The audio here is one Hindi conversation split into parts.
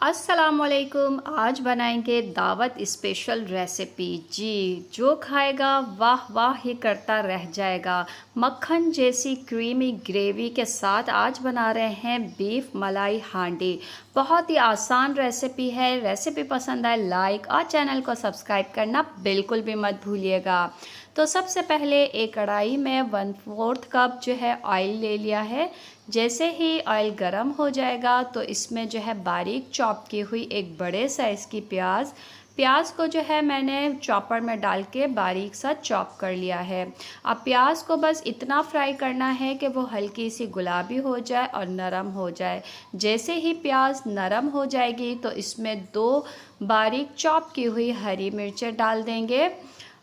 अस्सलाम वालेकुम। आज बनाएंगे दावत स्पेशल रेसिपी। जी, जो खाएगा वाह वाह ही करता रह जाएगा। मक्खन जैसी क्रीमी ग्रेवी के साथ आज बना रहे हैं बीफ मलाई हांडी। बहुत ही आसान रेसिपी है। रेसिपी पसंद आए लाइक और चैनल को सब्सक्राइब करना बिल्कुल भी मत भूलिएगा। तो सबसे पहले एक कढ़ाई में 1/4 कप जो है ऑयल ले लिया है। जैसे ही ऑयल गरम हो जाएगा तो इसमें जो है बारीक चॉप की हुई एक बड़े साइज़ की प्याज को जो है मैंने चॉपर में डाल के बारीक सा चॉप कर लिया है। अब प्याज को बस इतना फ्राई करना है कि वो हल्की सी गुलाबी हो जाए और नरम हो जाए। जैसे ही प्याज नरम हो जाएगी तो इसमें 2 बारीक चॉप की हुई हरी मिर्चें डाल देंगे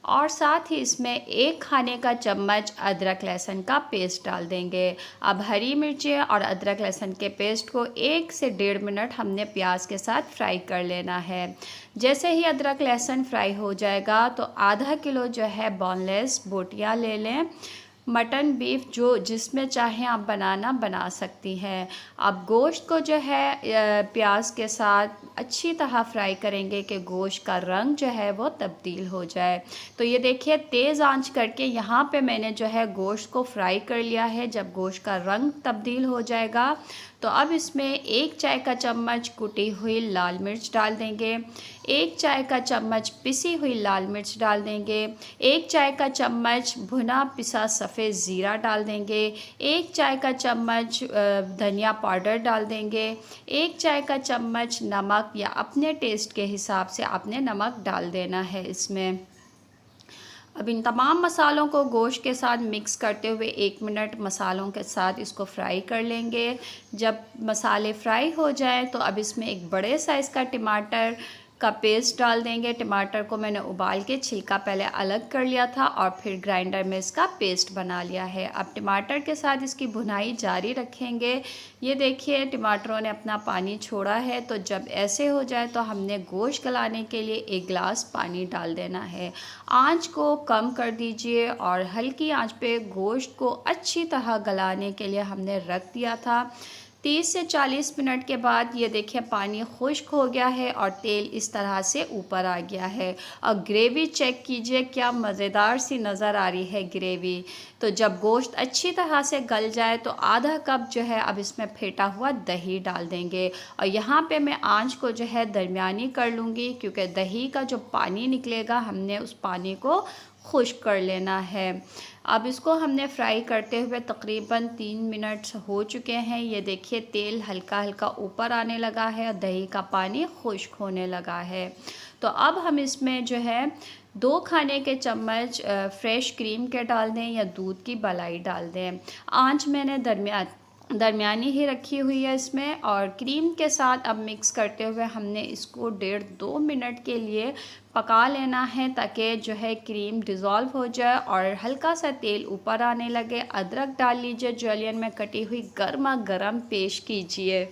और साथ ही इसमें 1 खाने का चम्मच अदरक लहसुन का पेस्ट डाल देंगे। अब हरी मिर्चें और अदरक लहसुन के पेस्ट को 1 से 1.5 मिनट हमने प्याज के साथ फ्राई कर लेना है। जैसे ही अदरक लहसुन फ्राई हो जाएगा तो आधा किलो जो है बोनलेस बोटियाँ ले लें। मटन बीफ जो जिसमें चाहें आप बना सकती हैं। अब गोश्त को जो है प्याज के साथ अच्छी तरह फ्राई करेंगे कि गोश्त का रंग जो है वो तब्दील हो जाए। तो ये देखिए तेज़ आंच करके यहाँ पे मैंने जो है गोश्त को फ्राई कर लिया है। जब गोश्त का रंग तब्दील हो जाएगा तो अब इसमें 1 चाय का चम्मच कुटी हुई लाल मिर्च डाल देंगे, 1 चाय का चम्मच पिसी हुई लाल मिर्च डाल देंगे, 1 चाय का चम्मच भुना पिसा सफ़ेद ज़ीरा डाल देंगे, 1 चाय का चम्मच धनिया पाउडर डाल देंगे, 1 चाय का चम्मच नमक या अपने टेस्ट के हिसाब से आपने नमक डाल देना है इसमें। अब इन तमाम मसालों को गोश्त के साथ मिक्स करते हुए 1 मिनट मसालों के साथ इसको फ्राई कर लेंगे। जब मसाले फ्राई हो जाएं तो अब इसमें एक बड़े साइज़ का टमाटर का पेस्ट डाल देंगे। टमाटर को मैंने उबाल के छिलका पहले अलग कर लिया था और फिर ग्राइंडर में इसका पेस्ट बना लिया है। अब टमाटर के साथ इसकी भुनाई जारी रखेंगे। ये देखिए टमाटरों ने अपना पानी छोड़ा है। तो जब ऐसे हो जाए तो हमने गोश्त गलाने के लिए 1 गिलास पानी डाल देना है। आंच को कम कर दीजिए और हल्की आंच पे गोश्त को अच्छी तरह गलाने के लिए हमने रख दिया था। 30 से 40 मिनट के बाद ये देखिए पानी खुश्क हो गया है और तेल इस तरह से ऊपर आ गया है। और ग्रेवी चेक कीजिए क्या मज़ेदार सी नज़र आ रही है ग्रेवी। तो जब गोश्त अच्छी तरह से गल जाए तो आधा कप जो है अब इसमें फेंटा हुआ दही डाल देंगे। और यहाँ पे मैं आंच को जो है दरमियानी कर लूँगी क्योंकि दही का जो पानी निकलेगा हमने उस पानी को खुश्क कर लेना है। अब इसको हमने फ्राई करते हुए तकरीबन 3 मिनट हो चुके हैं। ये देखिए तेल हल्का हल्का ऊपर आने लगा है और दही का पानी खुश्क होने लगा है। तो अब हम इसमें जो है 2 खाने के चम्मच फ्रेश क्रीम के डाल दें या दूध की मलाई डाल दें। आंच मैंने दरमियानी ही रखी हुई है इसमें। और क्रीम के साथ अब मिक्स करते हुए हमने इसको 1.5-2 मिनट के लिए पका लेना है ताकि जो है क्रीम डिज़ोल्व हो जाए और हल्का सा तेल ऊपर आने लगे। अदरक डाल लीजिए, जुलियन में कटी हुई गर्मा गर्म पेश कीजिए।